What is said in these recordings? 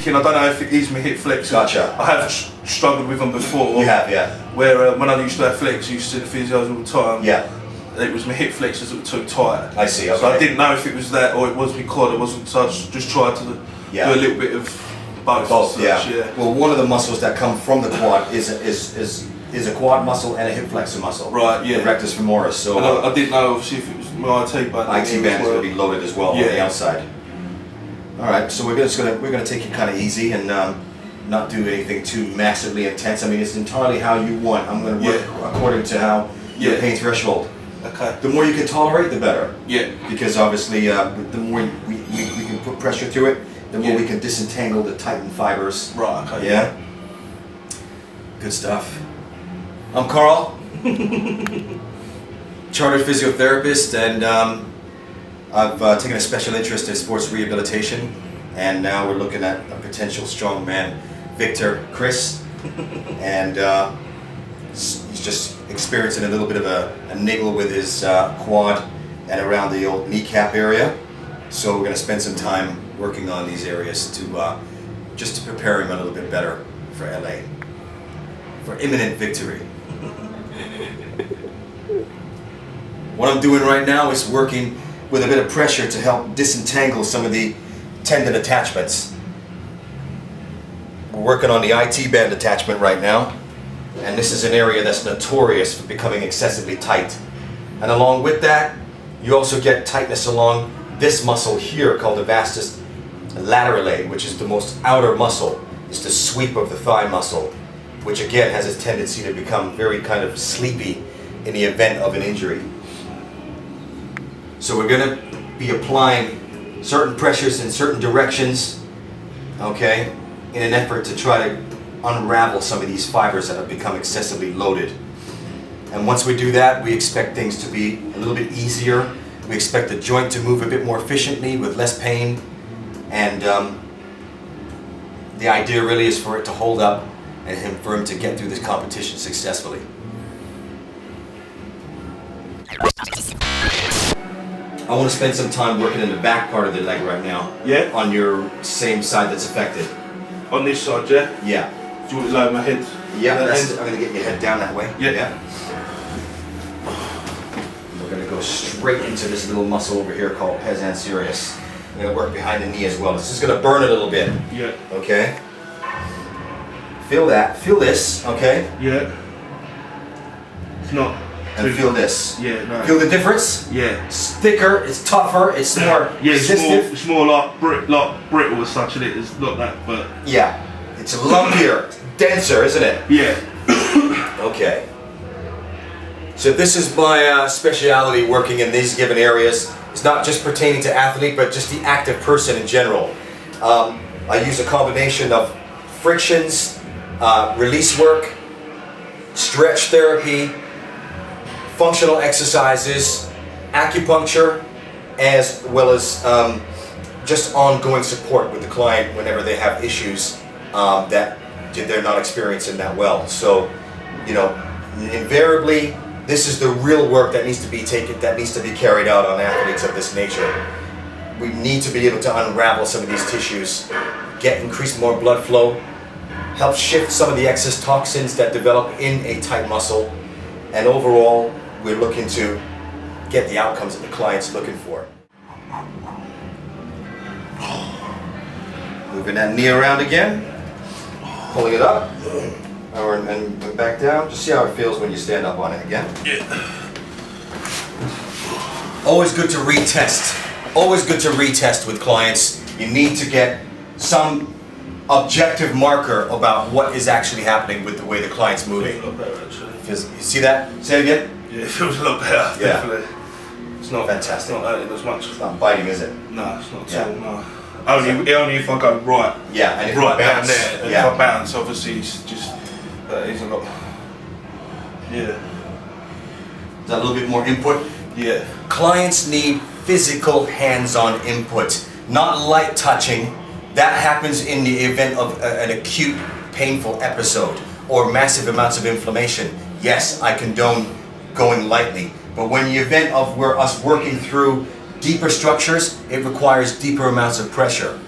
thinking, I don't know if it is my hip flexors. Gotcha. I have struggled with them before. You have, yeah. Where when I used to have flex, I used to see the physios all the time. Yeah. It was my hip flexors that were too tight. I see, okay. So I didn't know if it was that or it was my quad. It wasn't, so I just tried to do a little bit of both. Both, yeah. Yeah. Well, one of the muscles that come from the quad is a quad muscle and a hip flexor muscle. Right, yeah. The rectus femoris. So and I didn't know obviously if it was my IT band. IT band is going to be loaded as well on the outside. All right, so we're gonna take it kind of easy and not do anything too massively intense. I mean, it's entirely how you want. I'm going to work according to how your pain threshold. Okay. The more you can tolerate, the better. Yeah. Because obviously, the more we can put pressure through it, the more we can disentangle the tightened fibers. Right. Okay. Yeah. Good stuff. I'm Karl, chartered physiotherapist, and I've taken a special interest in sports rehabilitation, and now we're looking at a potential strongman, Chris, and he's just experiencing a little bit of a niggle with his quad and around the old kneecap area. So we're going to spend some time working on these areas to just to prepare him a little bit better for LA, for imminent victory. What I'm doing right now is working with a bit of pressure to help disentangle some of the tendon attachments. We're working on the IT band attachment right now, and this is an area that's notorious for becoming excessively tight. And along with that, you also get tightness along this muscle here called the vastus lateralis, which is the most outer muscle. It's the sweep of the thigh muscle, which again has a tendency to become very kind of sleepy in the event of an injury. So we're going to be applying certain pressures in certain directions, okay, in an effort to try to unravel some of these fibers that have become excessively loaded. And once we do that, we expect things to be a little bit easier. We expect the joint to move a bit more efficiently with less pain. And the idea really is for it to hold up and for him to get through this competition successfully. I want to spend some time working in the back part of the leg right now. Yeah. On your same side that's affected. On this side, yeah? Yeah. Do you want to lower my head? Yeah, I'm going to get your head down that way. Yeah. We're going to go straight into this little muscle over here called pes anterior. I'm going to work behind the knee as well. It's just going to burn a little bit. Yeah. Okay? Feel that. Feel this, okay? Yeah. It's not. And feel this. Yeah, no. Feel the difference? Yeah. It's thicker, it's tougher, it's more resistive. It's more like brittle as such, and it is not that, but... Yeah. It's lumpier, denser, isn't it? Yeah. Okay. So this is my speciality, working in these given areas. It's not just pertaining to athlete, but just the active person in general. I use a combination of frictions, release work, stretch therapy, functional exercises, acupuncture, as well as just ongoing support with the client whenever they have issues that they're not experiencing that well. So, you know, invariably, this is the real work that needs to be taken, that needs to be carried out on athletes of this nature. We need to be able to unravel some of these tissues, increase more blood flow, help shift some of the excess toxins that develop in a tight muscle, and overall, we're looking to get the outcomes that the client's looking for. Moving that knee around again, pulling it up, and back down. Just see how it feels when you stand up on it again. Yeah. Always good to retest. Always good to retest with clients. You need to get some objective marker about what is actually happening with the way the client's moving. Feels a lot better, actually. You see that? Say it again. Yeah, it feels a lot better, definitely. It's not fantastic. It's not hurting as much. It's not biting, is it? No, it's not at all, no. Only if I go right. Yeah, and if right you bounce, down there. And if I bounce, obviously it's just, that is a lot. Yeah. Is that a little bit more input? Yeah. Clients need physical hands-on input, not light touching. That happens in the event of an acute painful episode or massive amounts of inflammation. Yes, I condone going lightly, but when the event of us working through deeper structures, it requires deeper amounts of pressure.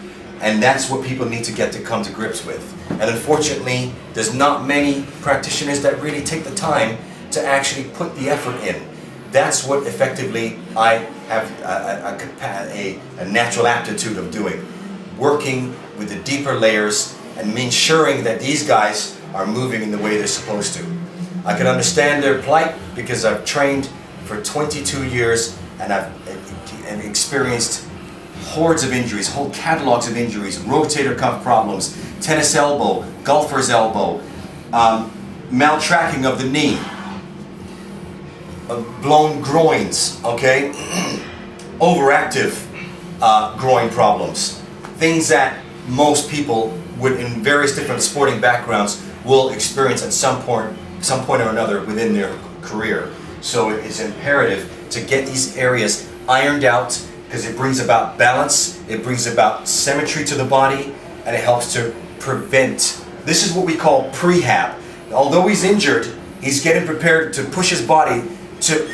And that's what people need to get to come to grips with. And unfortunately, there's not many practitioners that really take the time to actually put the effort in. That's what effectively I have a natural aptitude of doing. Working with the deeper layers and ensuring that these guys are moving in the way they're supposed to. I can understand their plight because I've trained for 22 years and I've experienced hordes of injuries, whole catalogs of injuries, rotator cuff problems, tennis elbow, golfer's elbow, maltracking of the knee, blown groins, okay? Overactive groin problems. Things that most people would, in various different sporting backgrounds, will experience at some point or another within their career. So it's imperative to get these areas ironed out because it brings about balance, it brings about symmetry to the body, and it helps to prevent. This is what we call prehab. Although he's injured, he's getting prepared to push his body to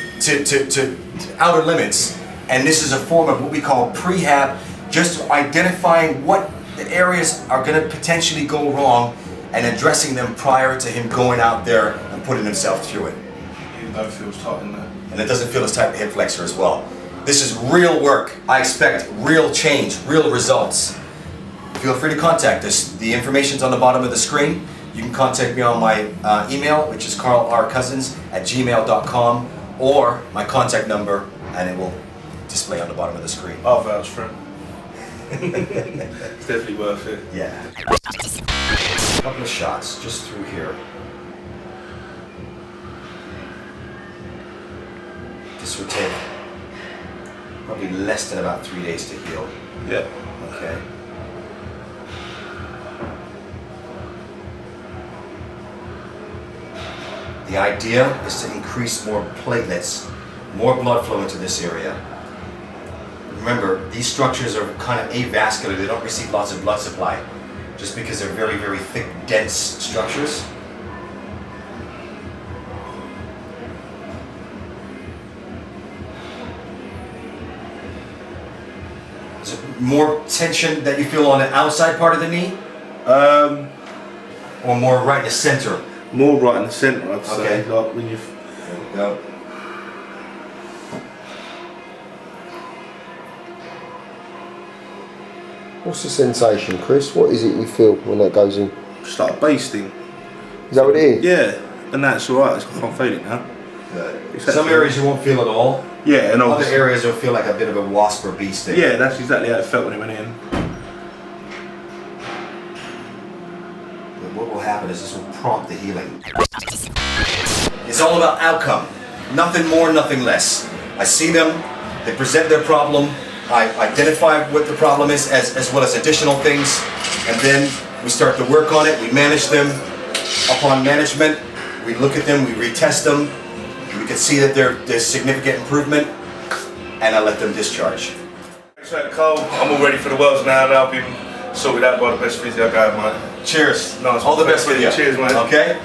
outer limits, and this is a form of what we call prehab, just identifying what the areas are going to potentially go wrong and addressing them prior to him going out there and putting himself through it. It don't feel as tight in there. And it doesn't feel as tight in the hip flexor as well. This is real work. I expect real change, real results. Feel free to contact us. The information's on the bottom of the screen. You can contact me on my email, which is karlrcousins@gmail.com, or my contact number, and it will display on the bottom of the screen. I'll vouch for it. It's definitely worth it. Yeah. A couple of shots just through here. This would take probably less than about 3 days to heal. Yeah. Okay. The idea is to increase more platelets, more blood flow into this area. Remember, these structures are kind of avascular. They don't receive lots of blood supply just because they're very, very thick, dense structures. Is it more tension that you feel on the outside part of the knee? Or more right in the center? More right in the centre, I'd say. Okay. Like when you've... There we go. What's the sensation, Chris? What is it you feel when that goes in? Just like basting. Is that what it is? Yeah, and that's alright, I can't feel it now. Some areas you won't feel at all. Yeah, and Other areas will feel like a bit of a wasp or bee sting. yeah, that's exactly how it felt when it went in. But what will happen is this will prompt the healing. It's all about outcome. Nothing more, nothing less. I see them, they present their problem, I identify what the problem is as well as additional things, and then we start to work on it, we manage them. Upon management, we look at them, we retest them, we can see that there's significant improvement, and I let them discharge. So Carl, I'm all ready for the Worlds now, and I've been sorted out by the best physio guy, mate. Cheers. Nice. All the best with you. Cheers, mate. Okay?